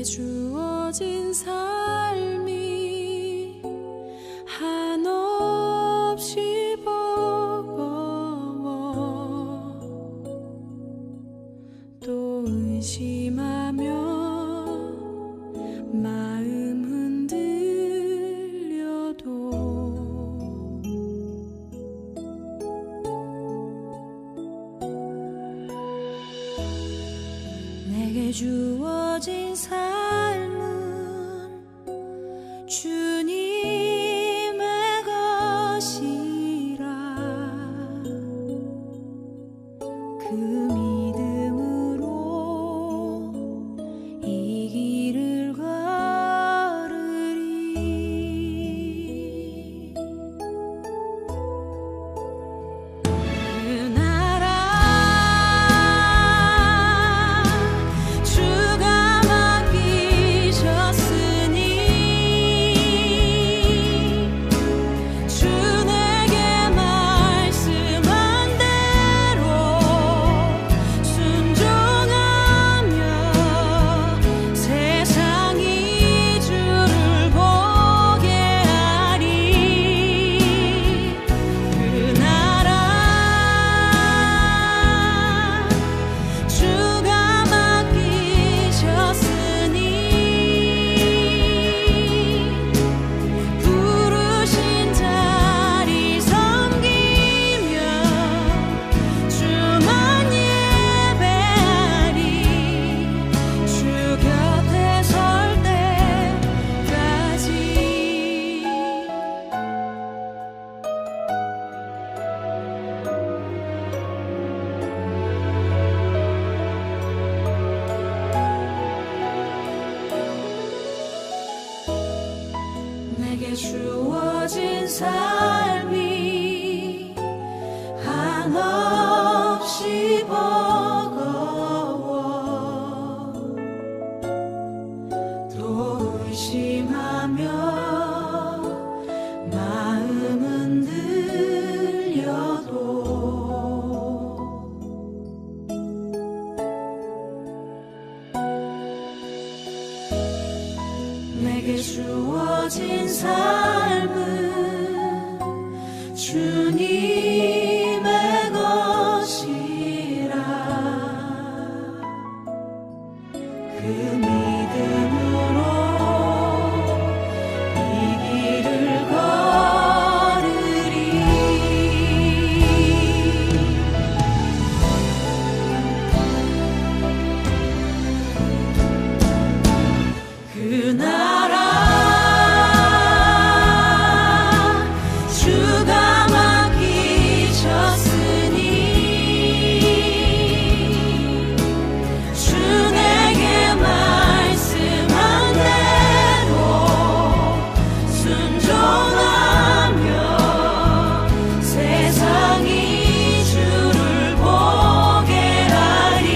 주어진 삶이 한없이 버거워 또 의심하며 마음 흔들려도 내게 주어진 삶은 주님의 것이라 그 믿음으로 이 길을 걸으리. 그 나라 주가 맡기셨으니 주 내게 말씀한 대로 순종하며 세상이 주를 보게 하리. 그 나라 주가 맡기셨으니 부르신 자리 섬기며 주만 예배하리. 주 곁에 설 때까지 내게 주어진 삶이 한없이 버거워 또 의심하며 마음 흔들려도 내게 주어진 삶은 주님의 것이라 그 믿음으로 이 길을 걸으리. 그 나라 주가 맡기셨으니 주 내게 말씀한 대로 순종하며 세상이 주를 보게 하리.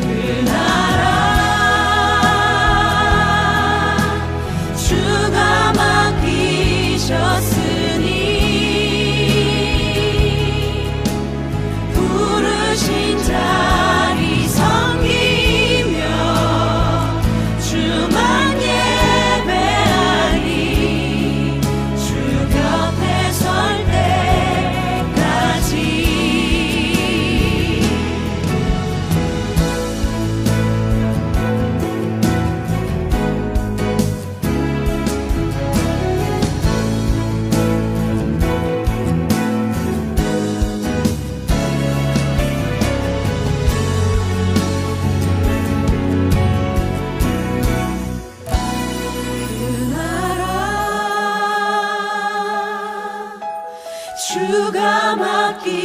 그 나라 주가 맡기셨으니 부르신 자리 섬기며 주만 예배하리. 주 곁에 설 때까지 그 나라 주가 맡기셨으니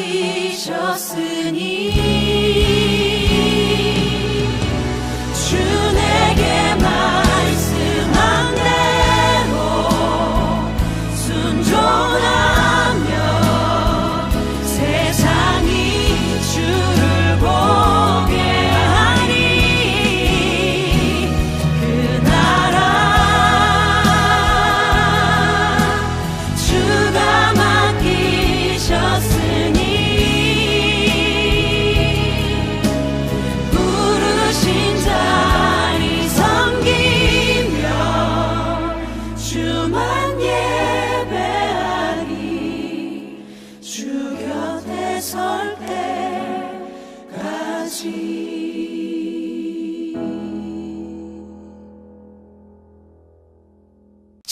주 내게 말씀한 대로 순종하며 세상이 주를 보게 하리. 그 나라 주가 맡기셨으니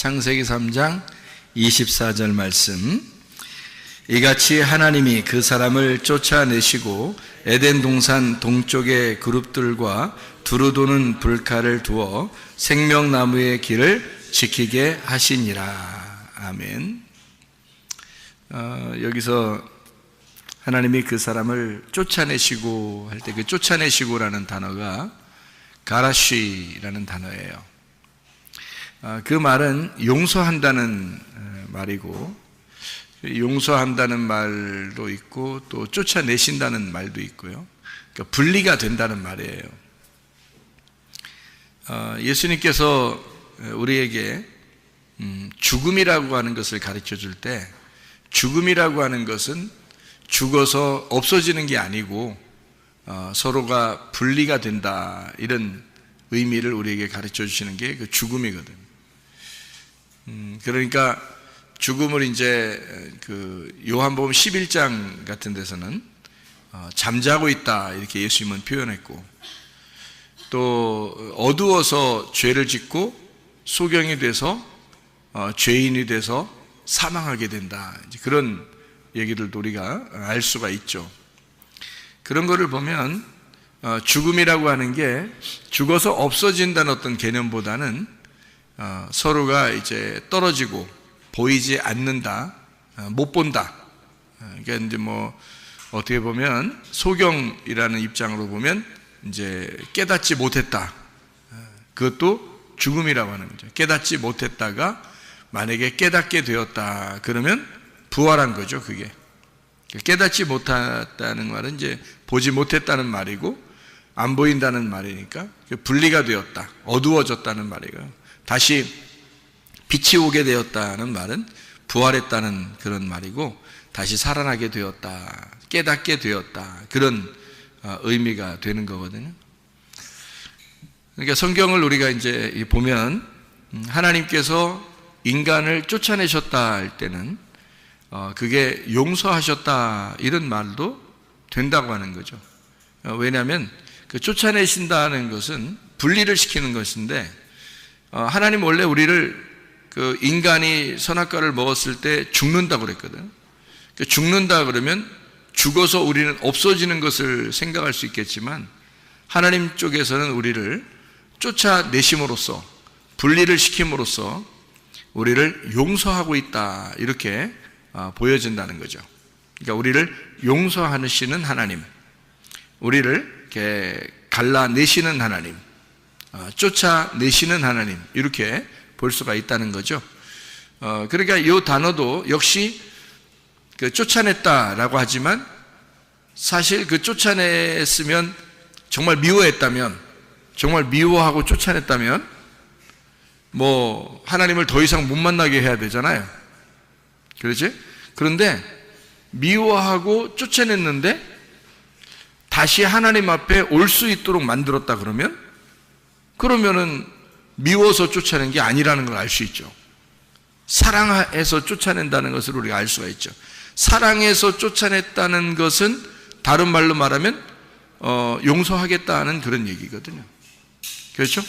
창세기 3장 24절 말씀. 이같이 하나님이 그 사람을 쫓아내시고 에덴 동산 동쪽의 그룹들과 두루 도는 불칼을 두어 생명나무의 길을 지키게 하시니라. 아멘. 여기서 하나님이 그 사람을 쫓아내시고 할 때 그 쫓아내시고라는 단어가 가라쉬라는 단어예요. 그 말은 용서한다는 말이고, 용서한다는 말도 있고 또 쫓아내신다는 말도 있고요. 그러니까 분리가 된다는 말이에요. 예수님께서 우리에게 죽음이라고 하는 것을 가르쳐 줄 때, 죽음이라고 하는 것은 죽어서 없어지는 게 아니고 서로가 분리가 된다, 이런 의미를 우리에게 가르쳐 주시는 게 그 죽음이거든요. 그러니까 죽음을 이제 그 요한복음 11장 같은 데서는 잠자고 있다, 이렇게 예수님은 표현했고, 또 어두워서 죄를 짓고 소경이 돼서 죄인이 돼서 사망하게 된다, 그런 얘기들도 우리가 알 수가 있죠. 그런 거를 보면 죽음이라고 하는 게 죽어서 없어진다는 어떤 개념보다는 서로가 이제 떨어지고 보이지 않는다, 못 본다. 그러니까 이제 뭐 어떻게 보면 소경이라는 입장으로 보면 이제 깨닫지 못했다. 그것도 죽음이라고 하는 거죠. 깨닫지 못했다가 만약에 깨닫게 되었다, 그러면 부활한 거죠, 그게. 깨닫지 못했다는 말은 이제 보지 못했다는 말이고, 안 보인다는 말이니까 분리가 되었다, 어두워졌다는 말이고요. 다시 빛이 오게 되었다는 말은 부활했다는 그런 말이고, 다시 살아나게 되었다, 깨닫게 되었다, 그런 의미가 되는 거거든요. 그러니까 성경을 우리가 이제 보면 하나님께서 인간을 쫓아내셨다 할 때는 그게 용서하셨다, 이런 말도 된다고 하는 거죠. 왜냐하면 그 쫓아내신다는 것은 분리를 시키는 것인데, 하나님 원래 우리를 그 인간이 선악과를 먹었을 때 죽는다고 그랬거든. 죽는다 그러면 죽어서 우리는 없어지는 것을 생각할 수 있겠지만, 하나님 쪽에서는 우리를 쫓아내심으로써, 분리를 시킴으로써 우리를 용서하고 있다, 이렇게 보여진다는 거죠. 그러니까 우리를 용서하시는 하나님, 우리를 이렇게 갈라내시는 하나님, 쫓아내시는 하나님, 이렇게 볼 수가 있다는 거죠. 그러니까 이 단어도 역시 그 쫓아냈다라고 하지만, 사실 그 쫓아냈으면, 정말 미워했다면, 정말 미워하고 쫓아냈다면 뭐 하나님을 더 이상 못 만나게 해야 되잖아요. 그렇지? 그런데 미워하고 쫓아냈는데 다시 하나님 앞에 올 수 있도록 만들었다 그러면은 미워서 쫓아낸 게 아니라는 걸 알 수 있죠. 사랑해서 쫓아낸다는 것을 우리가 알 수가 있죠. 사랑해서 쫓아냈다는 것은 다른 말로 말하면 용서하겠다는 그런 얘기거든요. 그렇죠?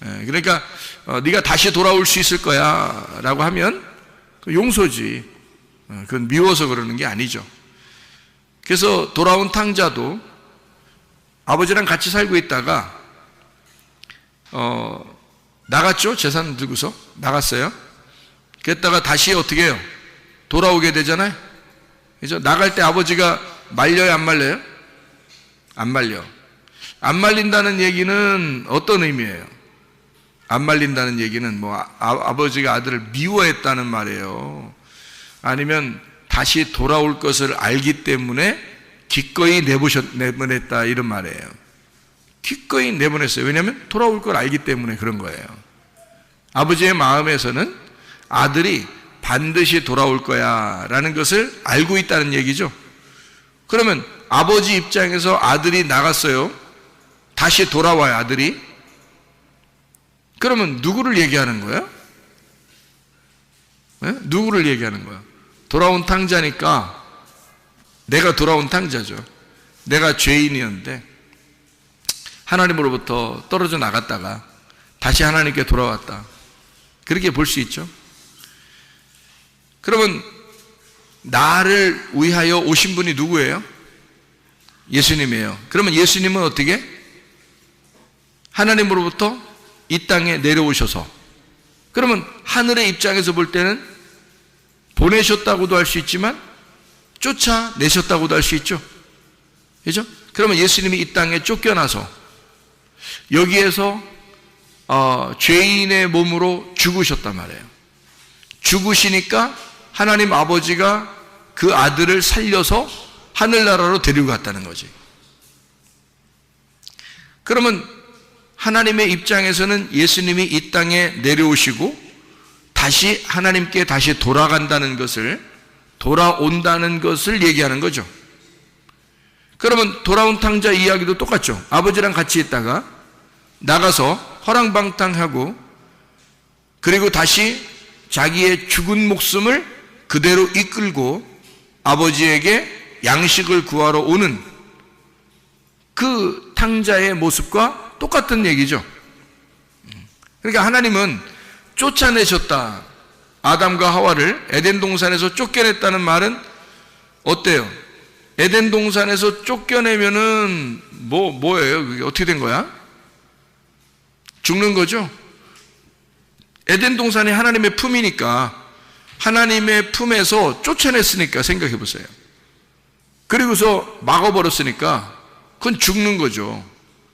그러니까 네가 다시 돌아올 수 있을 거야 라고 하면 용서지, 그건 미워서 그러는 게 아니죠. 그래서 돌아온 탕자도 아버지랑 같이 살고 있다가 나갔죠. 재산 들고서 나갔어요. 그랬다가 다시 어떻게 해요? 돌아오게 되잖아요. 그죠? 나갈 때 아버지가 말려요, 안 말려요? 안 말려. 안 말린다는 얘기는 어떤 의미예요? 안 말린다는 얘기는 뭐 아버지가 아들을 미워했다는 말이에요. 아니면 다시 돌아올 것을 알기 때문에 기꺼이 내보냈다, 이런 말이에요. 기꺼이 내보냈어요. 왜냐하면 돌아올 걸 알기 때문에 그런 거예요. 아버지의 마음에서는 아들이 반드시 돌아올 거야 라는 것을 알고 있다는 얘기죠. 그러면 아버지 입장에서 아들이 나갔어요. 다시 돌아와요, 아들이. 그러면 누구를 얘기하는 거야? 네? 누구를 얘기하는 거야? 돌아온 탕자니까 내가 돌아온 탕자죠. 내가 죄인이었는데 하나님으로부터 떨어져 나갔다가 다시 하나님께 돌아왔다. 그렇게 볼 수 있죠. 그러면 나를 위하여 오신 분이 누구예요? 예수님이에요. 그러면 예수님은 어떻게? 하나님으로부터 이 땅에 내려오셔서, 그러면 하늘의 입장에서 볼 때는 보내셨다고도 할 수 있지만 쫓아내셨다고도 할 수 있죠. 그죠? 그러면 예수님이 이 땅에 쫓겨나서 여기에서 죄인의 몸으로 죽으셨단 말이에요. 죽으시니까 하나님 아버지가 그 아들을 살려서 하늘나라로 데리고 갔다는 거지. 그러면 하나님의 입장에서는 예수님이 이 땅에 내려오시고 다시 하나님께 다시 돌아간다는 것을, 돌아온다는 것을 얘기하는 거죠. 그러면 돌아온 탕자 이야기도 똑같죠. 아버지랑 같이 있다가 나가서 허랑방탕하고 그리고 다시 자기의 죽은 목숨을 그대로 이끌고 아버지에게 양식을 구하러 오는 그 탕자의 모습과 똑같은 얘기죠. 그러니까 하나님은 쫓아내셨다. 아담과 하와를 에덴 동산에서 쫓겨냈다는 말은 어때요? 에덴 동산에서 쫓겨내면은 뭐예요? 그게 어떻게 된 거야? 죽는 거죠? 에덴 동산이 하나님의 품이니까, 하나님의 품에서 쫓아냈으니까 생각해 보세요. 그리고서 막아버렸으니까 그건 죽는 거죠.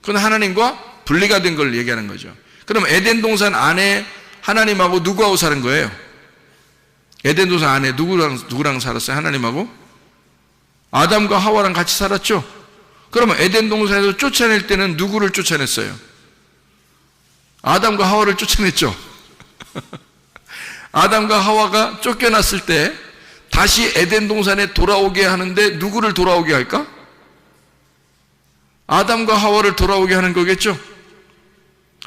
그건 하나님과 분리가 된 걸 얘기하는 거죠. 그럼 에덴 동산 안에 하나님하고 누구하고 사는 거예요? 에덴 동산 안에 누구랑 살았어요? 하나님하고? 아담과 하와랑 같이 살았죠? 그러면 에덴 동산에서 쫓아낼 때는 누구를 쫓아냈어요? 아담과 하와를 쫓아냈죠? 아담과 하와가 쫓겨났을 때 다시 에덴 동산에 돌아오게 하는데 누구를 돌아오게 할까? 아담과 하와를 돌아오게 하는 거겠죠?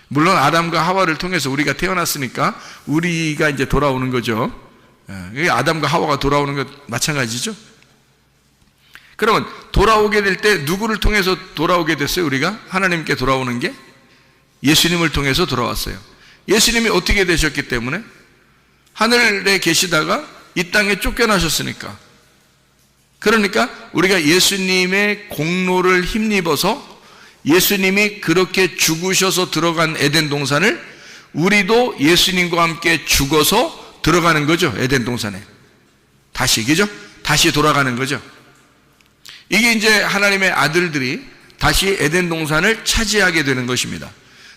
물론 아담과 하와를 통해서 우리가 태어났으니까 우리가 이제 돌아오는 거죠. 아담과 하와가 돌아오는 것 마찬가지죠. 그러면 돌아오게 될 때 누구를 통해서 돌아오게 됐어요? 우리가 하나님께 돌아오는 게 예수님을 통해서 돌아왔어요. 예수님이 어떻게 되셨기 때문에? 하늘에 계시다가 이 땅에 쫓겨나셨으니까. 그러니까 우리가 예수님의 공로를 힘입어서 예수님이 그렇게 죽으셔서 들어간 에덴 동산을 우리도 예수님과 함께 죽어서 들어가는 거죠. 에덴 동산에 다시, 그죠? 다시 돌아가는 거죠. 이게 이제 하나님의 아들들이 다시 에덴 동산을 차지하게 되는 것입니다.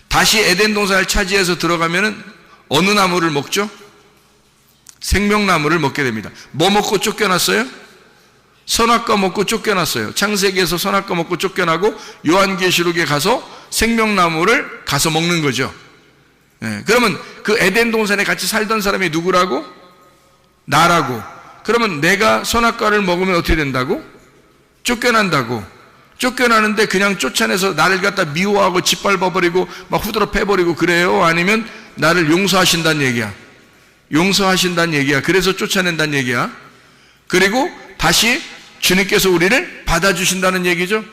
다시 에덴 동산을 차지해서 들어가면은 어느 나무를 먹죠? 생명나무를 먹게 됩니다. 뭐 먹고 쫓겨났어요? 선악과 먹고 쫓겨났어요. 창세기에서 선악과 먹고 쫓겨나고 요한계시록에 가서 생명나무를 가서 먹는 거죠. 그러면 그 에덴 동산에 같이 살던 사람이 누구라고? 나라고. 그러면 내가 선악과를 먹으면 어떻게 된다고? 쫓겨난다고. 쫓겨나는데 그냥 쫓아내서 나를 갖다 미워하고 짓밟아버리고 막 후드러 패버리고 그래요? 아니면 나를 용서하신다는 얘기야? 용서하신다는 얘기야. 그래서 쫓아낸다는 얘기야. 그리고 다시 주님께서 우리를 받아주신다는 얘기죠.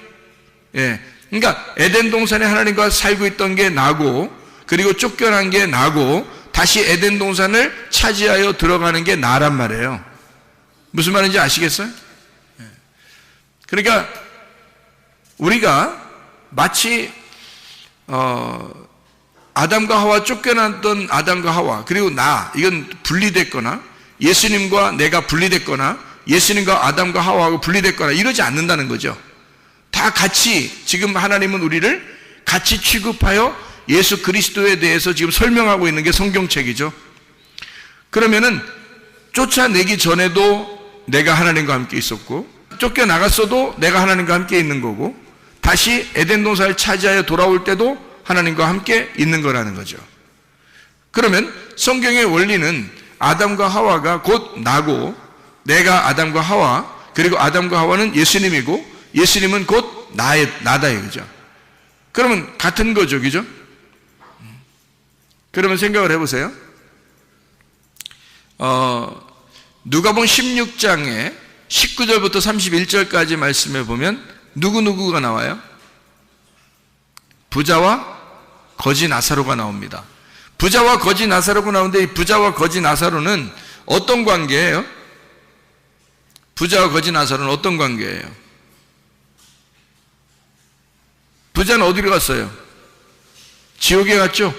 그러니까 에덴 동산에 하나님과 살고 있던 게 나고, 그리고 쫓겨난 게 나고, 다시 에덴 동산을 차지하여 들어가는 게 나란 말이에요. 무슨 말인지 아시겠어요? 그러니까 우리가 마치 아담과 하와, 쫓겨났던 아담과 하와, 그리고 이건 분리됐거나 예수님과 내가 분리됐거나 예수님과 아담과 하와하고 분리됐거나 이러지 않는다는 거죠. 다 같이, 지금 하나님은 우리를 같이 취급하여 예수 그리스도에 대해서 지금 설명하고 있는 게 성경책이죠. 그러면은 쫓아내기 전에도 내가 하나님과 함께 있었고, 쫓겨나갔어도 내가 하나님과 함께 있는 거고, 다시 에덴 동산을 차지하여 돌아올 때도 하나님과 함께 있는 거라는 거죠. 그러면 성경의 원리는 아담과 하와가 곧 나고, 내가 아담과 하와, 그리고 아담과 하와는 예수님이고 예수님은 곧 나다 이거죠. 그러면 같은 거죠, 그죠? 그러면 생각을 해보세요. 누가복음 16장에 19절부터 31절까지 말씀해 보면 누구누구가 나와요? 부자와 거지 나사로가 나옵니다. 부자와 거지 나사로가 나오는데 이 부자와 거지 나사로는 어떤 관계예요? 부자와 거지 나사로는 어떤 관계예요? 부자는 어디로 갔어요? 지옥에 갔죠?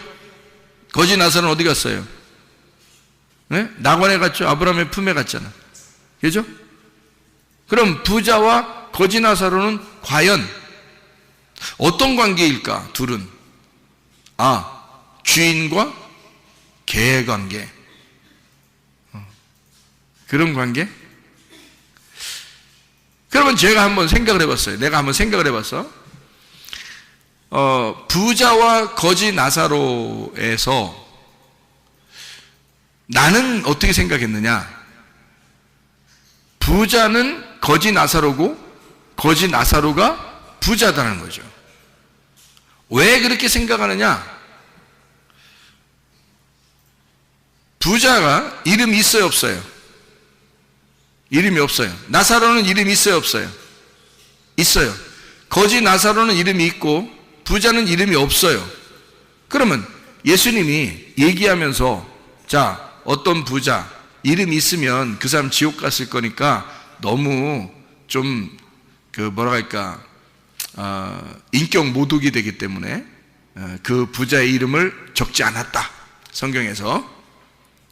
거지 나사로는 어디 갔어요? 네? 낙원에 갔죠? 아브라함의 품에 갔잖아. 그죠? 그럼 부자와 거지 나사로는 과연 어떤 관계일까? 둘은 주인과 개의 관계. 그런 관계? 그러면 제가 한번 생각을 해봤어요. 내가 한번 생각을 해봤어. 부자와 거지 나사로에서 나는 어떻게 생각했느냐? 부자는 거지 나사로고 거지 나사로가 부자다는 거죠. 왜 그렇게 생각하느냐? 부자가 이름이 있어요, 없어요? 이름이 없어요. 나사로는 이름이 있어요, 없어요? 있어요. 거지 나사로는 이름이 있고 부자는 이름이 없어요. 그러면 예수님이 얘기하면서 자, 어떤 부자 이름이 있으면 그 사람 지옥 갔을 거니까 너무 좀 인격 모독이 되기 때문에 그 부자의 이름을 적지 않았다. 성경에서.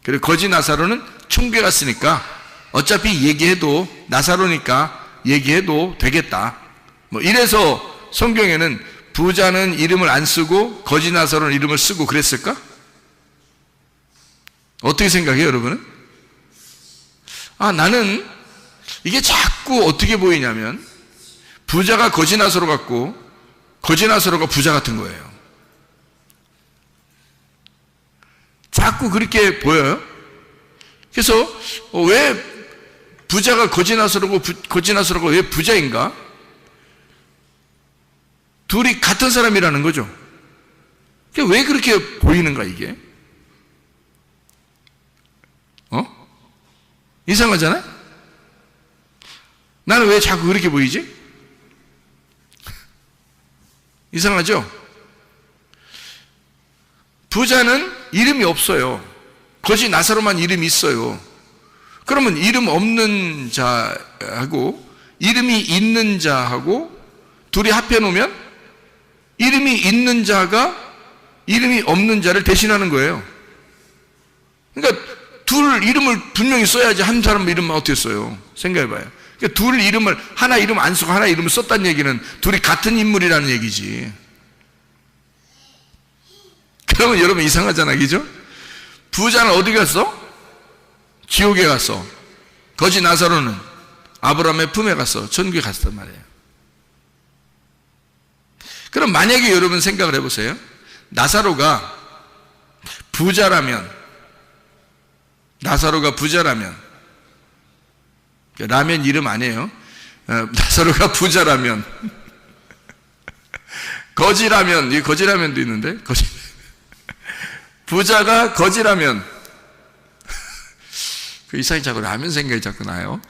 그리고 거지 나사로는 천국에 갔으니까 어차피 얘기해도 나사로니까 얘기해도 되겠다. 이래서 성경에는 부자는 이름을 안 쓰고 거지 나사로는 이름을 쓰고 그랬을까? 어떻게 생각해요, 여러분은? 나는 이게 자꾸 어떻게 보이냐면 부자가 거지 나사로 같고 거지 나사로가 부자 같은 거예요. 자꾸 그렇게 보여요. 그래서 왜 부자가 거지 나사로고 거지 나사로가 왜 부자인가? 둘이 같은 사람이라는 거죠. 왜 그렇게 보이는가 이게? 이상하잖아요? 나는 왜 자꾸 그렇게 보이지? 이상하죠? 부자는 이름이 없어요. 거지 나사로만 이름이 있어요. 그러면 이름 없는 자하고 이름이 있는 자하고 둘이 합해 놓으면 이름이 있는 자가 이름이 없는 자를 대신하는 거예요. 그러니까 둘 이름을 분명히 써야지 한 사람 이름만 어떻게 써요? 생각해봐요. 그러니까 둘 이름을 하나 이름 안 쓰고 하나 이름을 썼다는 얘기는 둘이 같은 인물이라는 얘기지. 그러면 여러분 이상하잖아, 그죠? 부자는 어디 갔어? 지옥에 갔어. 거지 나사로는 아브라함의 품에 갔어. 천국에 갔단 말이에요. 그럼 만약에 여러분 생각을 해보세요. 나사로가 부자라면 라면 이름 아니에요. 나사로가 부자라면 거지라면, 이 거지라면도 있는데 부자가 거지라면 그 이상이 자꾸 라면 생각이 자꾸 나요.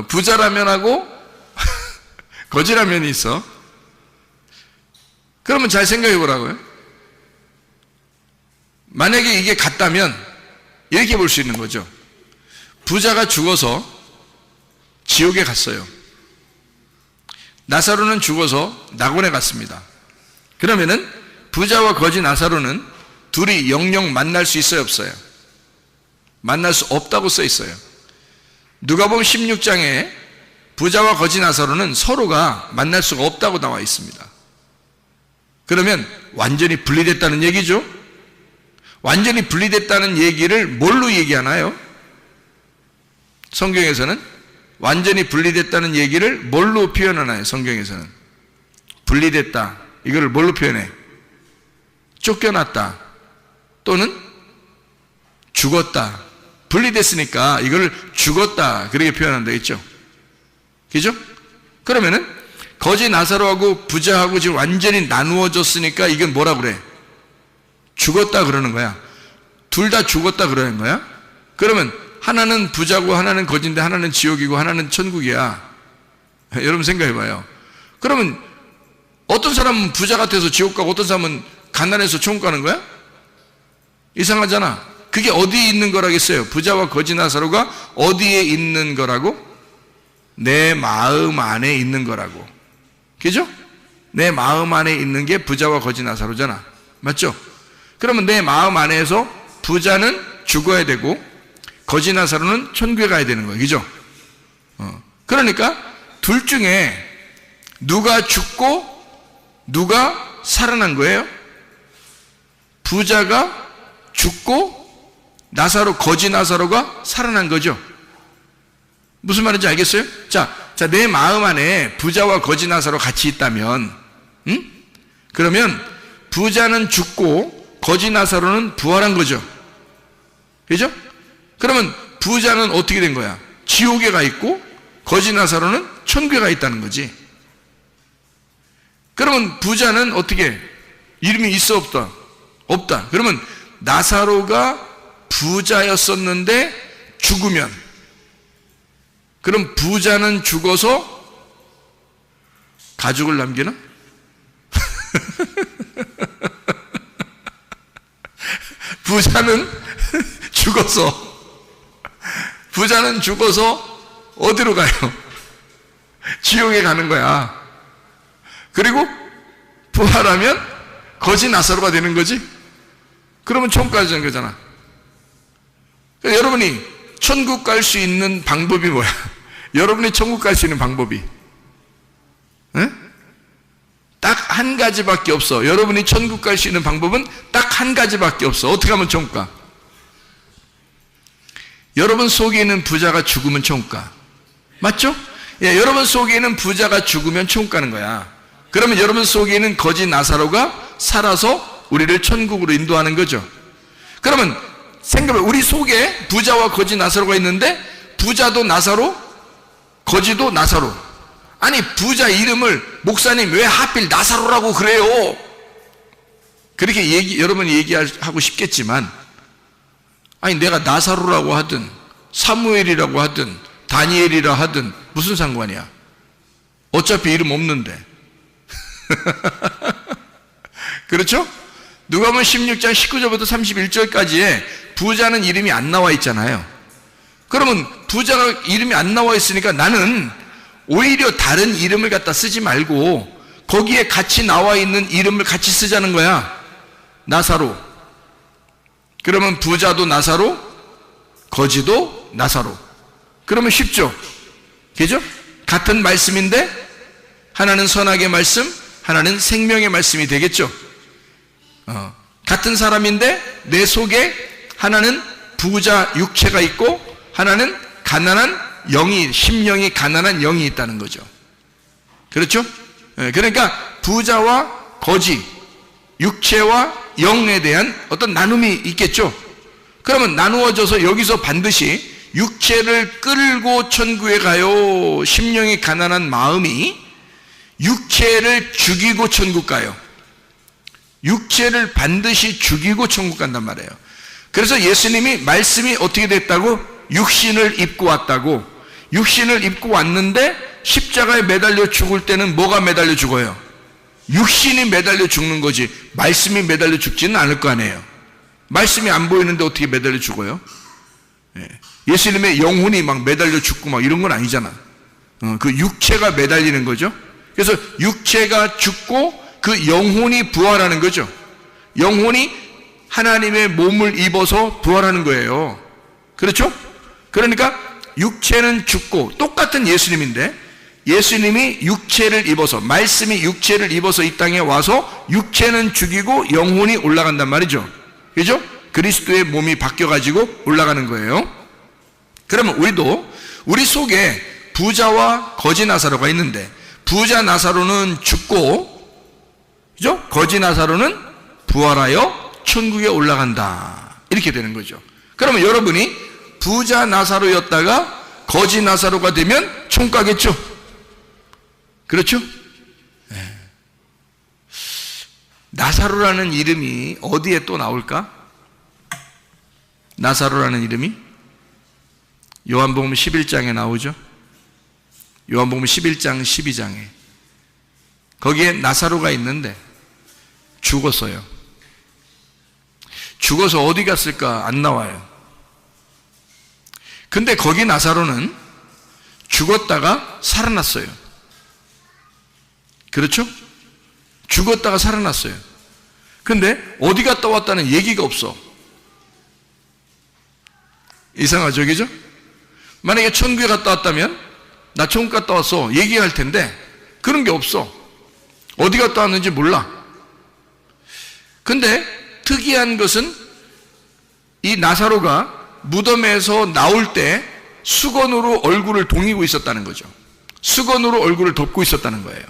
부자라면하고 거지라면이 있어. 그러면 잘 생각해 보라고요. 만약에 이게 같다면 이렇게 볼 수 있는 거죠. 부자가 죽어서 지옥에 갔어요. 나사로는 죽어서 낙원에 갔습니다. 그러면은 부자와 거지 나사로는 둘이 영영 만날 수 있어요, 없어요? 만날 수 없다고 써 있어요. 누가복음 16장에 부자와 거지 나사로는 서로가 만날 수가 없다고 나와 있습니다. 그러면 완전히 분리됐다는 얘기죠. 완전히 분리됐다는 얘기를 뭘로 얘기하나요? 성경에서는 완전히 분리됐다는 얘기를 뭘로 표현하나요? 성경에서는 분리됐다, 이거를 뭘로 표현해? 쫓겨났다 또는 죽었다. 분리됐으니까 이걸 죽었다 그렇게 표현한다 했죠. 그죠? 그러면은 거지 나사로하고 부자하고 지금 완전히 나누어졌으니까 이건 뭐라 그래? 죽었다 그러는 거야. 둘 다 죽었다 그러는 거야. 그러면 하나는 부자고 하나는 거지인데 하나는 지옥이고 하나는 천국이야. 여러분 생각해봐요. 그러면 어떤 사람은 부자 같아서 지옥 가고 어떤 사람은 가난해서 천국 가는 거야? 이상하잖아. 그게 어디에 있는 거라겠어요? 부자와 거지 나사로가 어디에 있는 거라고? 내 마음 안에 있는 거라고. 그죠? 내 마음 안에 있는 게 부자와 거지 나사로잖아. 맞죠? 그러면 내 마음 안에서 부자는 죽어야 되고 거지 나사로는 천국에 가야 되는 거예요. 그죠? 그러니까 둘 중에 누가 죽고 누가 살아난 거예요? 부자가 죽고 나사로, 거지 나사로가 살아난 거죠. 무슨 말인지 알겠어요? 자, 내 마음 안에 부자와 거지 나사로 같이 있다면, 그러면 부자는 죽고 거지 나사로는 부활한 거죠. 그죠? 그러면 부자는 어떻게 된 거야? 지옥에 가 있고 거지 나사로는 천국에 가 있다는 거지. 그러면 부자는 어떻게? 이름이 있어 없다? 없다. 그러면 나사로가 부자였었는데 죽으면, 그럼 부자는 죽어서 가족을 남기나? 부자는 죽어서 어디로 가요? 지옥에 가는 거야. 그리고 부활하면 거지 나사로가 되는 거지. 그러면 천국 가는 거잖아. 여러분이 천국 갈 수 있는 방법이 뭐야? 여러분이 천국 갈 수 있는 방법이 딱 한 가지밖에 없어. 여러분이 천국 갈 수 있는 방법은 딱 한 가지밖에 없어. 어떻게 하면 천국 가? 여러분 속에 있는 부자가 죽으면 천국 가. 맞죠? 예, 여러분 속에 있는 부자가 죽으면 천국 가는 거야. 그러면 여러분 속에 있는 거지 나사로가 살아서 우리를 천국으로 인도하는 거죠. 그러면 생각해, 우리 속에 부자와 거지 나사로가 있는데 부자도 나사로, 거지도 나사로. 아니, 부자 이름을 목사님 왜 하필 나사로라고 그래요? 그렇게 여러분이 얘기하고 싶겠지만, 아니 내가 나사로라고 하든 사무엘이라고 하든 다니엘이라 하든 무슨 상관이야? 어차피 이름 없는데. 그렇죠? 누가복음 16장 19절부터 31절까지에 부자는 이름이 안 나와 있잖아요. 그러면 부자가 이름이 안 나와 있으니까 나는 오히려 다른 이름을 갖다 쓰지 말고 거기에 같이 나와 있는 이름을 같이 쓰자는 거야. 나사로. 그러면 부자도 나사로, 거지도 나사로. 그러면 쉽죠? 그죠? 같은 말씀인데 하나는 선악의 말씀, 하나는 생명의 말씀이 되겠죠? 같은 사람인데 내 속에 하나는 부자 육체가 있고 하나는 가난한 영이, 심령이 가난한 영이 있다는 거죠. 그렇죠? 그러니까 부자와 거지, 육체와 영에 대한 어떤 나눔이 있겠죠. 그러면 나누어져서 여기서 반드시 육체를 끌고 천국에 가요. 심령이 가난한 마음이 육체를 죽이고 천국 가요. 육체를 반드시 죽이고 천국 간단 말이에요. 그래서 예수님이 말씀이 어떻게 됐다고? 육신을 입고 왔다고. 육신을 입고 왔는데 십자가에 매달려 죽을 때는 뭐가 매달려 죽어요? 육신이 매달려 죽는 거지 말씀이 매달려 죽지는 않을 거 아니에요. 말씀이 안 보이는데 어떻게 매달려 죽어요? 예수님의 영혼이 막 매달려 죽고 막 이런 건 아니잖아. 그 육체가 매달리는 거죠. 그래서 육체가 죽고 그 영혼이 부활하는 거죠. 영혼이 하나님의 몸을 입어서 부활하는 거예요. 그렇죠? 그러니까 육체는 죽고, 똑같은 예수님인데 예수님이 육체를 입어서, 말씀이 육체를 입어서 이 땅에 와서 육체는 죽이고 영혼이 올라간단 말이죠. 그죠? 그리스도의 몸이 바뀌어가지고 올라가는 거예요. 그러면 우리도 우리 속에 부자와 거지 나사로가 있는데 부자 나사로는 죽고, 그죠? 거지 나사로는 부활하여 천국에 올라간다. 이렇게 되는 거죠. 그러면 여러분이 부자 나사로였다가 거지 나사로가 되면 천국 가겠죠? 그렇죠? 네. 나사로라는 이름이 어디에 또 나올까? 나사로라는 이름이 요한복음 11장에 나오죠. 요한복음 11장 12장에 거기에 나사로가 있는데 죽었어요. 죽어서 어디 갔을까? 안 나와요. 근데 거기 나사로는 죽었다가 살아났어요. 그렇죠? 죽었다가 살아났어요. 근데 어디 갔다 왔다는 얘기가 없어. 이상하죠, 그죠? 만약에 천국에 갔다 왔다면 나 천국 갔다 왔어 얘기할 텐데 그런 게 없어. 어디 갔다 왔는지 몰라. 근데 특이한 것은 이 나사로가 무덤에서 나올 때 수건으로 얼굴을 동이고 있었다는 거죠. 수건으로 얼굴을 덮고 있었다는 거예요.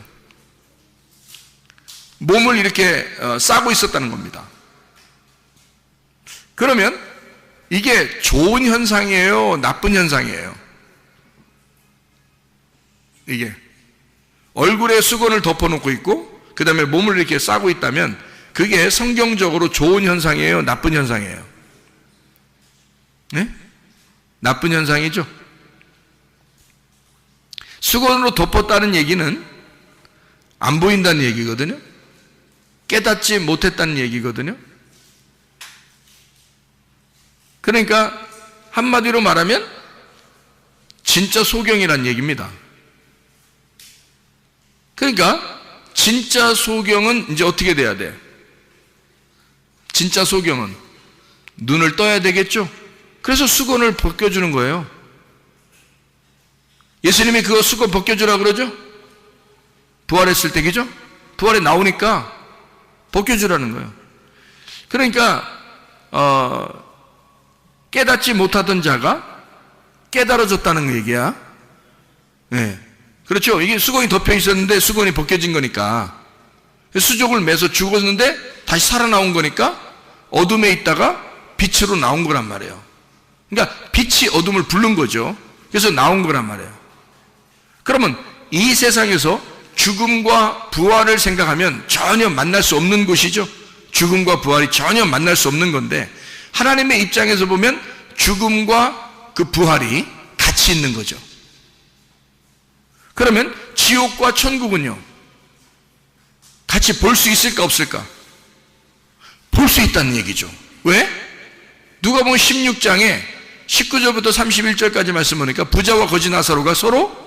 몸을 이렇게 싸고 있었다는 겁니다. 그러면 이게 좋은 현상이에요? 나쁜 현상이에요? 이게 얼굴에 수건을 덮어놓고 있고 그 다음에 몸을 이렇게 싸고 있다면 그게 성경적으로 좋은 현상이에요? 나쁜 현상이에요? 네? 나쁜 현상이죠. 수건으로 덮었다는 얘기는 안 보인다는 얘기거든요. 깨닫지 못했다는 얘기거든요. 그러니까 한마디로 말하면 진짜 소경이란 얘기입니다. 그러니까 진짜 소경은 이제 어떻게 돼야 돼? 진짜 소경은 눈을 떠야 되겠죠? 그래서 수건을 벗겨주는 거예요. 예수님이 그거 수건 벗겨주라 그러죠? 부활했을 때, 그죠? 부활에 나오니까 벗겨주라는 거예요. 그러니까 깨닫지 못하던 자가 깨달아졌다는 얘기야. 네. 그렇죠? 이게 수건이 덮여 있었는데 수건이 벗겨진 거니까. 수족을 매서 죽었는데 다시 살아나온 거니까 어둠에 있다가 빛으로 나온 거란 말이에요. 그러니까 빛이 어둠을 부른 거죠. 그래서 나온 거란 말이에요. 그러면 이 세상에서 죽음과 부활을 생각하면 전혀 만날 수 없는 곳이죠. 죽음과 부활이 전혀 만날 수 없는 건데 하나님의 입장에서 보면 죽음과 그 부활이 같이 있는 거죠. 그러면 지옥과 천국은요, 같이 볼 수 있을까 없을까? 볼 수 있다는 얘기죠. 왜? 누가복음 16장에 19절부터 31절까지 말씀 보니까 부자와 거지 나사로가 서로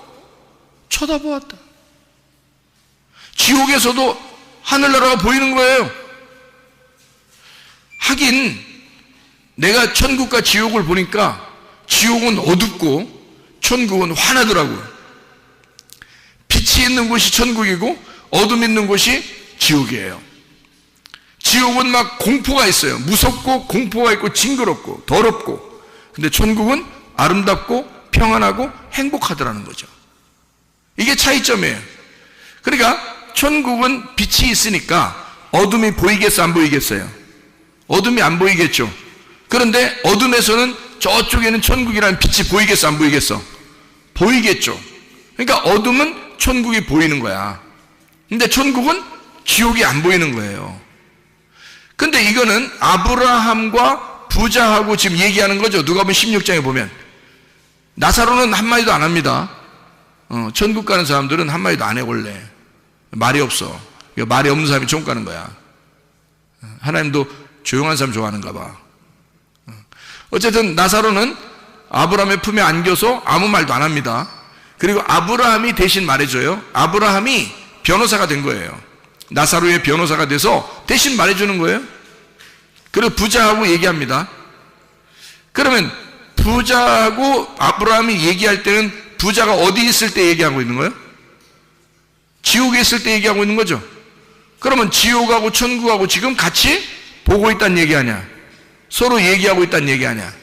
쳐다보았다. 지옥에서도 하늘나라가 보이는 거예요. 하긴 내가 천국과 지옥을 보니까 지옥은 어둡고 천국은 환하더라고요. 빛이 있는 곳이 천국이고 어둠 있는 곳이 지옥이에요. 지옥은 막 공포가 있어요. 무섭고 공포가 있고 징그럽고 더럽고. 근데 천국은 아름답고 평안하고 행복하더라는 거죠. 이게 차이점이에요. 그러니까 천국은 빛이 있으니까 어둠이 보이겠어 안 보이겠어요? 어둠이 안 보이겠죠. 그런데 어둠에서는 저쪽에는 천국이라는 빛이 보이겠어 안 보이겠어? 보이겠죠. 그러니까 어둠은 천국이 보이는 거야. 근데 천국은 지옥이 안 보이는 거예요. 근데 이거는 아브라함과 부자하고 지금 얘기하는 거죠. 누가복음 16장에 보면 나사로는 한마디도 안 합니다. 천국 가는 사람들은 한마디도 안 해. 원래 말이 없어. 말이 없는 사람이 천국 가는 거야. 하나님도 조용한 사람 좋아하는가 봐. 어쨌든 나사로는 아브라함의 품에 안겨서 아무 말도 안 합니다. 그리고 아브라함이 대신 말해줘요. 아브라함이 변호사가 된 거예요. 나사로의 변호사가 돼서 대신 말해주는 거예요. 그리고 부자하고 얘기합니다. 그러면 부자하고 아브라함이 얘기할 때는 부자가 어디 있을 때 얘기하고 있는 거예요? 지옥에 있을 때 얘기하고 있는 거죠. 그러면 지옥하고 천국하고 지금 같이 보고 있다는 얘기 아니야? 서로 얘기하고 있다는 얘기 아니야?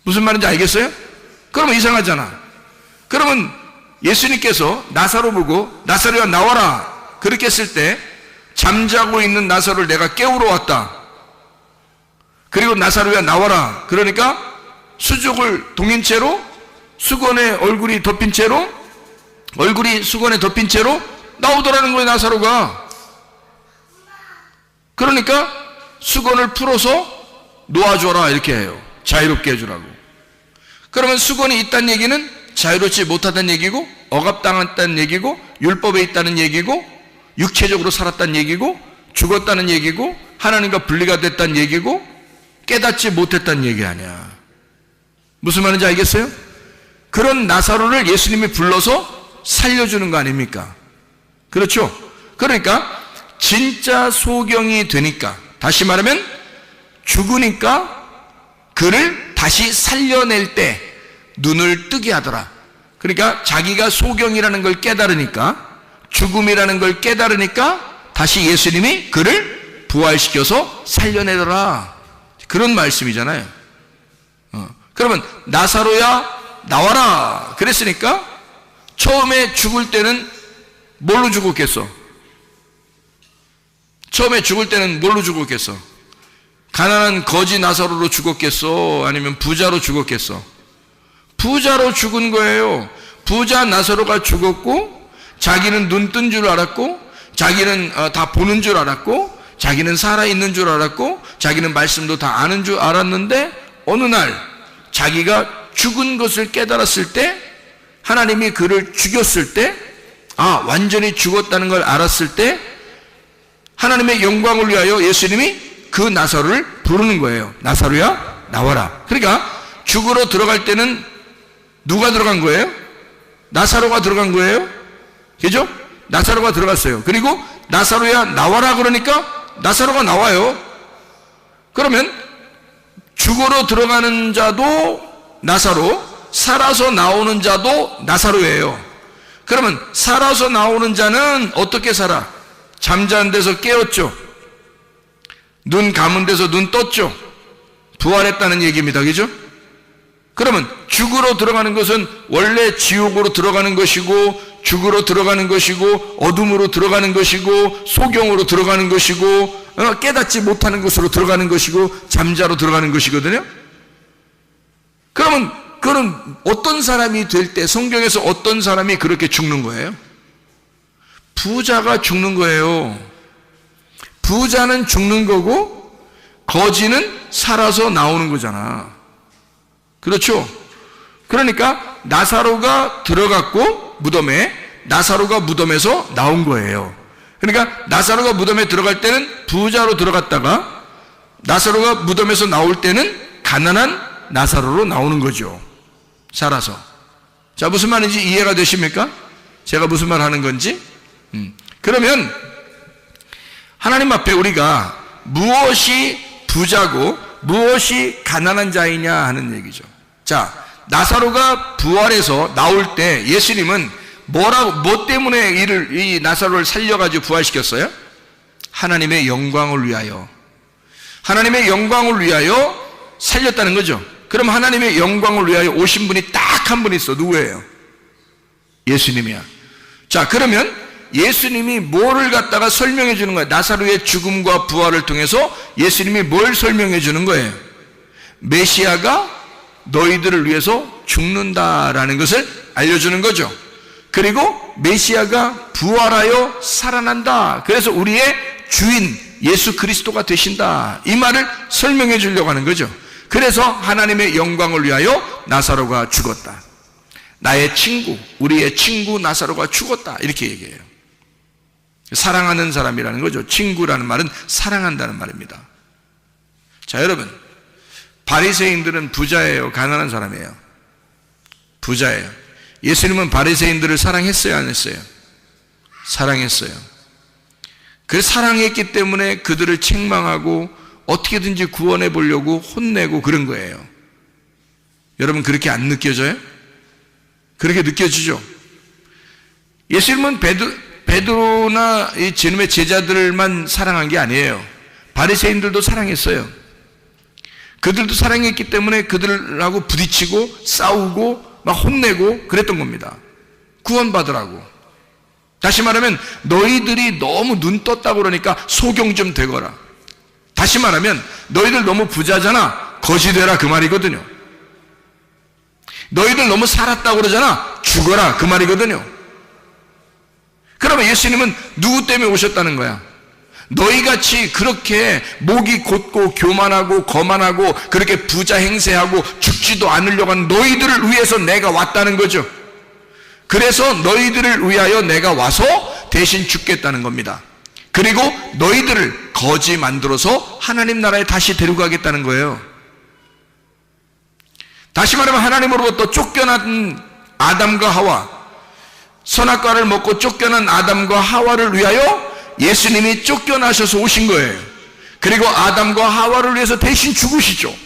무슨 말인지 알겠어요? 그러면 이상하잖아. 그러면 예수님께서 나사로 보고 나사로야 나와라 그렇게 했을 때 잠자고 있는 나사로를 내가 깨우러 왔다. 그리고 나사로야 나와라. 그러니까 수족을 동인 채로 수건에 얼굴이 덮인 채로 얼굴이 수건에 덮인 채로 나오더라는 거예요. 나사로가. 그러니까 수건을 풀어서 놓아줘라 이렇게 해요. 자유롭게 해주라고. 그러면 수건이 있다는 얘기는 자유롭지 못하다는 얘기고 억압당했다는 얘기고 율법에 있다는 얘기고 육체적으로 살았다는 얘기고 죽었다는 얘기고 하나님과 분리가 됐다는 얘기고 깨닫지 못했다는 얘기 아니야. 무슨 말인지 알겠어요? 그런 나사로를 예수님이 불러서 살려주는 거 아닙니까? 그렇죠? 그러니까 진짜 소경이 되니까, 다시 말하면 죽으니까 그를 다시 살려낼 때 눈을 뜨게 하더라. 그러니까 자기가 소경이라는 걸 깨달으니까, 죽음이라는 걸 깨달으니까 다시 예수님이 그를 부활시켜서 살려내더라. 그런 말씀이잖아요. 그러면 나사로야 나와라 그랬으니까 처음에 죽을 때는 뭘로 죽었겠어? 처음에 죽을 때는 뭘로 죽었겠어? 가난한 거지 나사로로 죽었겠어? 아니면 부자로 죽었겠어? 부자로 죽은 거예요. 부자 나사로가 죽었고, 자기는 눈 뜬 줄 알았고, 자기는 다 보는 줄 알았고, 자기는 살아있는 줄 알았고, 자기는 말씀도 다 아는 줄 알았는데, 어느 날 자기가 죽은 것을 깨달았을 때, 하나님이 그를 죽였을 때, 완전히 죽었다는 걸 알았을 때, 하나님의 영광을 위하여 예수님이 그 나사로를 부르는 거예요. 나사로야 나와라. 그러니까 죽으러 들어갈 때는 누가 들어간 거예요? 나사로가 들어간 거예요. 그죠? 나사로가 들어갔어요. 그리고 나사로야 나와라 그러니까 나사로가 나와요. 그러면 죽으러 들어가는 자도 나사로, 살아서 나오는 자도 나사로예요. 그러면 살아서 나오는 자는 어떻게 살아? 잠자는 데서 깨었죠. 눈 감은 데서 눈 떴죠. 부활했다는 얘기입니다. 그죠? 그러면 죽으러 들어가는 것은 원래 지옥으로 들어가는 것이고, 죽으러 들어가는 것이고, 어둠으로 들어가는 것이고, 소경으로 들어가는 것이고, 깨닫지 못하는 것으로 들어가는 것이고, 잠자로 들어가는 것이거든요. 그러면 그는 어떤 사람이 될 때, 성경에서 어떤 사람이 그렇게 죽는 거예요? 부자가 죽는 거예요. 부자는 죽는 거고 거지는 살아서 나오는 거잖아. 그렇죠? 그러니까 나사로가 들어갔고 무덤에, 나사로가 무덤에서 나온 거예요. 그러니까 나사로가 무덤에 들어갈 때는 부자로 들어갔다가 나사로가 무덤에서 나올 때는 가난한 나사로로 나오는 거죠. 살아서. 자, 무슨 말인지 이해가 되십니까? 제가 무슨 말 하는 건지? 그러면 하나님 앞에 우리가 무엇이 부자고 무엇이 가난한 자이냐 하는 얘기죠. 자, 나사로가 부활해서 나올 때 예수님은 뭐 때문에 이 나사로를 살려가지고 부활시켰어요? 하나님의 영광을 위하여. 하나님의 영광을 위하여 살렸다는 거죠. 그럼 하나님의 영광을 위하여 오신 분이 딱 한 분 있어. 누구예요? 예수님이야. 자, 그러면 예수님이 뭐를 갖다가 설명해 주는 거예요? 나사로의 죽음과 부활을 통해서 예수님이 뭘 설명해 주는 거예요? 메시아가 너희들을 위해서 죽는다라는 것을 알려주는 거죠. 그리고 메시아가 부활하여 살아난다. 그래서 우리의 주인 예수 그리스도가 되신다. 이 말을 설명해 주려고 하는 거죠. 그래서 하나님의 영광을 위하여 나사로가 죽었다. 나의 친구, 우리의 친구 나사로가 죽었다. 이렇게 얘기해요. 사랑하는 사람이라는 거죠. 친구라는 말은 사랑한다는 말입니다. 자, 여러분, 바리새인들은 부자예요, 가난한 사람이에요? 부자예요. 예수님은 바리새인들을 사랑했어요, 안 했어요? 사랑했어요. 그 사랑했기 때문에 그들을 책망하고 어떻게든지 구원해 보려고 혼내고 그런 거예요. 여러분, 그렇게 안 느껴져요? 그렇게 느껴지죠? 예수님은 베드로나 이 제놈의 제자들만 사랑한 게 아니에요. 바리새인들도 사랑했어요. 그들도 사랑했기 때문에 그들하고 부딪히고 싸우고 막 혼내고 그랬던 겁니다. 구원받으라고. 다시 말하면 너희들이 너무 눈 떴다고 그러니까 소경 좀 되거라. 다시 말하면 너희들 너무 부자잖아, 거지 되라, 그 말이거든요. 너희들 너무 살았다고 그러잖아, 죽어라, 그 말이거든요. 그러면 예수님은 누구 때문에 오셨다는 거야? 너희같이 그렇게 목이 곧고 교만하고 거만하고 그렇게 부자 행세하고 죽지도 않으려고 하는 너희들을 위해서 내가 왔다는 거죠. 그래서 너희들을 위하여 내가 와서 대신 죽겠다는 겁니다. 그리고 너희들을 거지 만들어서 하나님 나라에 다시 데리고 가겠다는 거예요. 다시 말하면 하나님으로부터 쫓겨난 아담과 하와, 선악과를 먹고 쫓겨난 아담과 하와를 위하여 예수님이 쫓겨나셔서 오신 거예요. 그리고 아담과 하와를 위해서 대신 죽으시죠.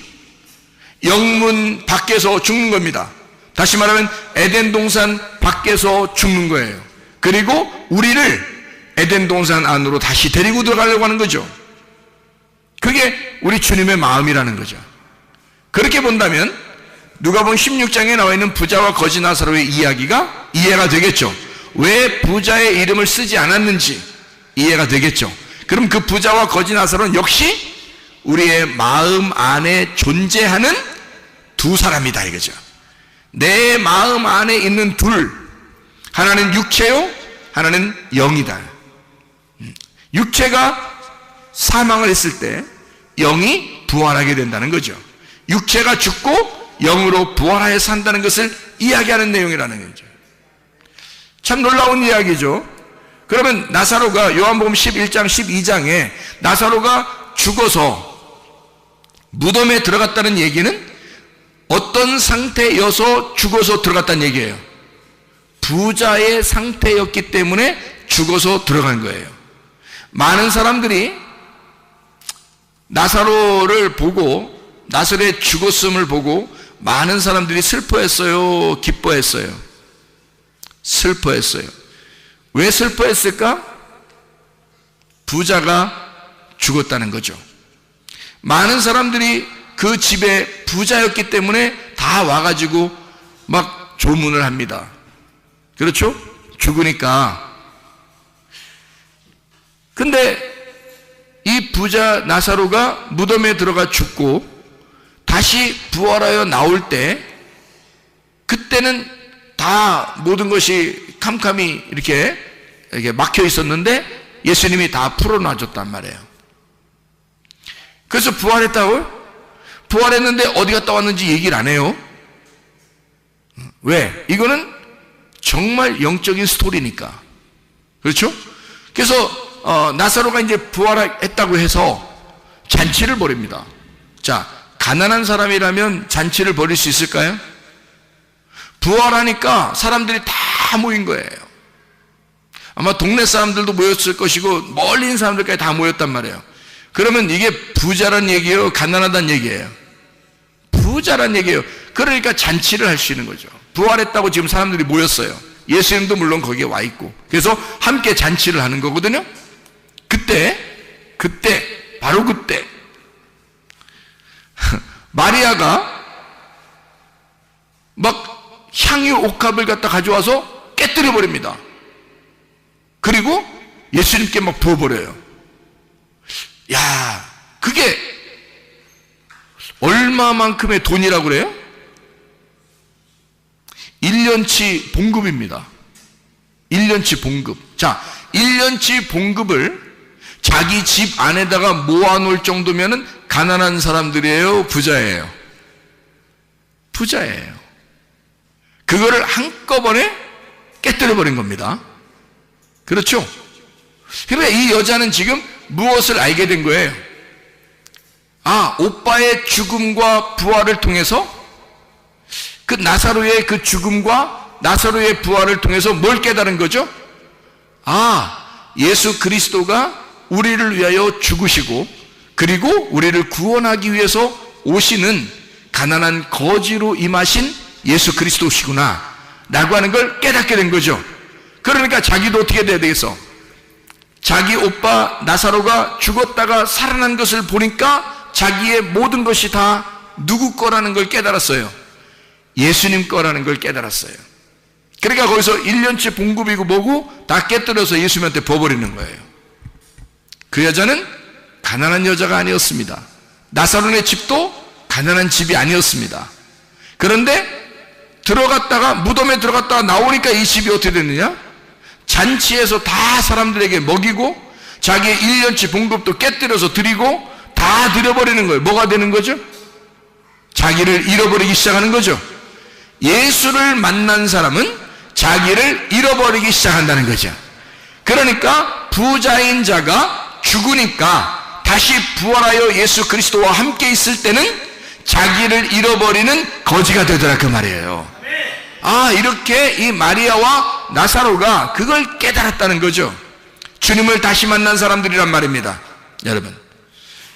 영문 밖에서 죽는 겁니다. 다시 말하면 에덴 동산 밖에서 죽는 거예요. 그리고 우리를 에덴 동산 안으로 다시 데리고 들어가려고 하는 거죠. 그게 우리 주님의 마음이라는 거죠. 그렇게 본다면 누가복음 16장에 나와 있는 부자와 거지 나사로의 이야기가 이해가 되겠죠. 왜 부자의 이름을 쓰지 않았는지 이해가 되겠죠. 그럼 그 부자와 거지 나사로는 역시 우리의 마음 안에 존재하는 두 사람이다 이거죠. 내 마음 안에 있는 둘, 하나는 육체요, 하나는 영이다. 육체가 사망을 했을 때 영이 부활하게 된다는 거죠. 육체가 죽고 영으로 부활하여 산다는 것을 이야기하는 내용이라는 거죠. 참 놀라운 이야기죠. 그러면 나사로가 요한복음 11장 12장에 나사로가 죽어서 무덤에 들어갔다는 얘기는 어떤 상태여서 죽어서 들어갔다는 얘기예요. 부자의 상태였기 때문에 죽어서 들어간 거예요. 많은 사람들이 나사로를 보고, 나사로의 죽었음을 보고 많은 사람들이 슬퍼했어요, 기뻐했어요? 슬퍼했어요. 왜 슬퍼했을까? 부자가 죽었다는 거죠. 많은 사람들이 그 집에 부자였기 때문에 다 와가지고 막 조문을 합니다. 그렇죠? 죽으니까. 근데 이 부자 나사로가 무덤에 들어가 죽고 다시 부활하여 나올 때, 그때는 다 모든 것이 캄캄이 이렇게 막혀 있었는데 예수님이 다 풀어놔줬단 말이에요. 그래서 부활했다고요? 부활했는데 어디 갔다 왔는지 얘기를 안 해요. 왜? 이거는 정말 영적인 스토리니까. 그렇죠? 그래서 나사로가 이제 부활했다고 해서 잔치를 벌입니다. 자, 가난한 사람이라면 잔치를 벌일 수 있을까요? 부활하니까 사람들이 다 모인 거예요. 아마 동네 사람들도 모였을 것이고 멀리 있는 사람들까지 다 모였단 말이에요. 그러면 이게 부자란 얘기예요, 가난하다는 얘기예요? 부자란 얘기예요. 그러니까 잔치를 할 수 있는 거죠. 부활했다고 지금 사람들이 모였어요. 예수님도 물론 거기에 와 있고. 그래서 함께 잔치를 하는 거거든요. 그때 바로 그때 마리아가 막 향유 옥합을 갖다 가져와서 깨뜨려 버립니다. 그리고 예수님께 막 부어버려요. 야, 그게 얼마만큼의 돈이라고 그래요? 1년치 봉급입니다. 1년치 봉급. 자, 1년치 봉급을 자기 집 안에다가 모아놓을 정도면은 가난한 사람들이에요, 부자예요? 부자예요. 그거를 한꺼번에 깨뜨려버린 겁니다. 그렇죠? 그러니까 이 여자는 지금 무엇을 알게 된 거예요? 아, 오빠의 죽음과 부활을 통해서, 그 나사로의 그 죽음과 나사로의 부활을 통해서 뭘 깨달은 거죠? 아, 예수 그리스도가 우리를 위하여 죽으시고 그리고 우리를 구원하기 위해서 오시는 가난한 거지로 임하신 예수 그리스도시구나 라고 하는 걸 깨닫게 된 거죠. 그러니까 자기도 어떻게 돼야 되겠어? 자기 오빠 나사로가 죽었다가 살아난 것을 보니까 자기의 모든 것이 다 누구 거라는 걸 깨달았어요. 예수님 거라는 걸 깨달았어요. 그러니까 거기서 1년치 봉급이고 뭐고 다 깨뜨려서 예수님한테 부어버리는 거예요. 그 여자는 가난한 여자가 아니었습니다. 나사로의 집도 가난한 집이 아니었습니다. 그런데 들어갔다가, 무덤에 들어갔다가 나오니까 이 집이 어떻게 됐느냐? 잔치에서 다 사람들에게 먹이고 자기의 1년치 봉급도 깨뜨려서 드리고 다 드려버리는 거예요. 뭐가 되는 거죠? 자기를 잃어버리기 시작하는 거죠. 예수를 만난 사람은 자기를 잃어버리기 시작한다는 거죠. 그러니까 부자인 자가 죽으니까 다시 부활하여 예수 그리스도와 함께 있을 때는 자기를 잃어버리는 거지가 되더라 그 말이에요. 이렇게 이 마리아와 나사로가 그걸 깨달았다는 거죠. 주님을 다시 만난 사람들이란 말입니다, 여러분.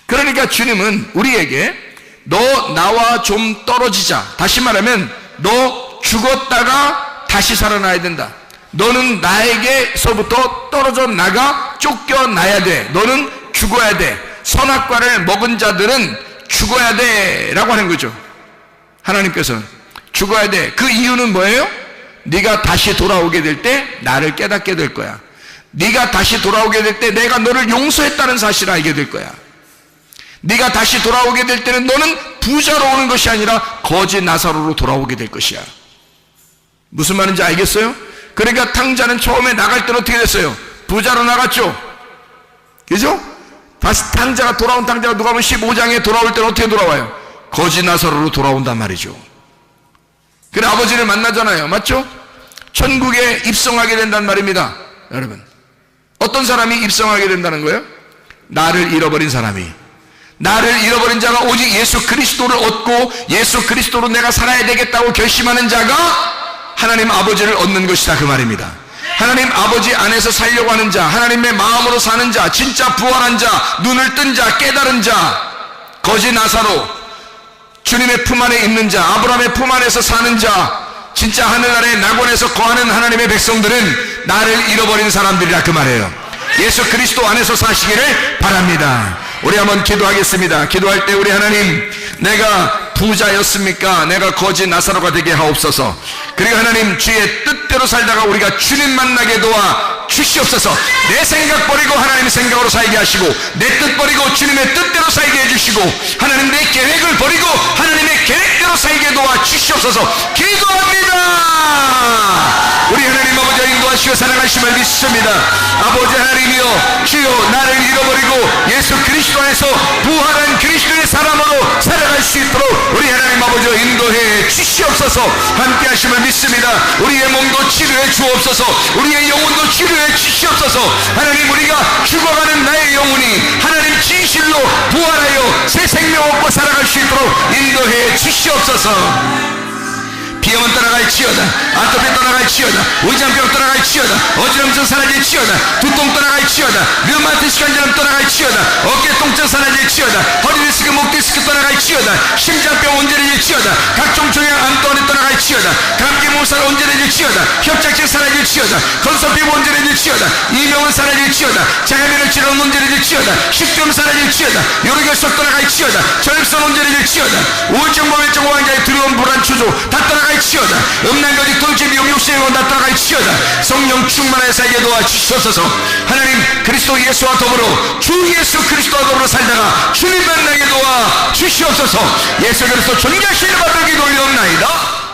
그러니까 주님은 우리에게 너 나와 좀 떨어지자, 다시 말하면 너 죽었다가 다시 살아나야 된다. 너는 나에게서부터 떨어져 나가 쫓겨나야 돼. 너는 죽어야 돼. 선악과를 먹은 자들은 죽어야 돼 라고 하는 거죠. 하나님께서는 죽어야 돼. 그 이유는 뭐예요? 네가 다시 돌아오게 될 때 나를 깨닫게 될 거야. 네가 다시 돌아오게 될 때 내가 너를 용서했다는 사실을 알게 될 거야. 네가 다시 돌아오게 될 때는 너는 부자로 오는 것이 아니라 거지 나사로로 돌아오게 될 것이야. 무슨 말인지 알겠어요? 그러니까 탕자는 처음에 나갈 때는 어떻게 됐어요? 부자로 나갔죠. 그죠? 다시 돌아온 탕자가 누가 보면 15장에 돌아올 때는 어떻게 돌아와요? 거지 나사로로 돌아온단 말이죠. 그래 아버지를 만나잖아요. 맞죠? 천국에 입성하게 된단 말입니다. 여러분, 어떤 사람이 입성하게 된다는 거예요? 나를 잃어버린 사람이. 나를 잃어버린 자가 오직 예수 그리스도를 얻고 예수 그리스도로 내가 살아야 되겠다고 결심하는 자가 하나님 아버지를 얻는 것이다 그 말입니다. 하나님 아버지 안에서 살려고 하는 자, 하나님의 마음으로 사는 자, 진짜 부활한 자, 눈을 뜬 자, 깨달은 자, 거지 나사로, 주님의 품 안에 있는 자, 아브라함의 품 안에서 사는 자, 진짜 하늘나라의 낙원에서 거하는 하나님의 백성들은 나를 잃어버린 사람들이라 그 말이에요. 예수 그리스도 안에서 사시기를 바랍니다. 우리 한번 기도하겠습니다. 기도할 때 우리 하나님, 내가 부자였습니까? 내가 거지 나사로가 되게 하옵소서. 그리고 하나님, 주의 뜻대로 살다가 우리가 주님 만나게 도와 주시옵소서. 내 생각 버리고 하나님의 생각으로 살게 하시고, 내 뜻 버리고 주님의 뜻대로 살게 해주시고, 하나님 내 계획을 버리고 하나님의 계획대로 살게 도와 주시옵소서. 기도합니다. 우리 하나님 아버지가 인도하시고 사랑하심을 믿습니다. 아버지 하나님이여, 주여 나를 잃어버리고 예수 그리스도 안에서 부활한 그리스도의 사람으로 살아갈 수 있도록 우리 하나님 아버지여 인도해 주시옵소서. 함께 하심을 믿습니다. 우리의 몸도 치료해 주옵소서. 우리의 영혼도 치료해 주시옵소서. 하나님, 우리가 죽어가는 나의 영혼이 하나님 진실로 부활하여 새 생명 얻고 살아갈 수 있도록 인도해 주시옵소서. 비염은 떠나갈지어다. 아토피 떠나갈지어다. 위장병 떠나갈지어다. 어지럼증 사라질지어다. 두통 떠나갈지어다. 류마티스 관절염 떠나갈지어다. 어깨 통증 사라질지어다. 허리 디스크, 목 디스크 떠나갈지어다. 심장병 온전해질지어다. 각종 종양 암 또한 떠나갈지어다. 감기 몸살 온전해질지어다. 협착증 사라질지어다. 건선피부 온전해질지어다. 이명은 사라질지어다. 장애면을 치료는 온전해질지어다. 식도염 사라질지어다. 요로결석 떠나갈지어다. 저혈선 온전해질지어다. 우울증, 모멸증, 환자의 두려움, 불안, 추조 다 떠나갈지어다. 음란거짓, 돌집, 미용욕심을 다 떠나갈지어다. 성령 충만하여 살게 도와주시옵소서. 하나님, 그리스도 예수와 더불어 주 예수 그리스도와 더불어 살다가 주님 만나게 도와주시옵소서. 예수 그리스도 존귀하신 이름 앞에 기도 올리옵나이다.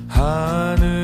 하늘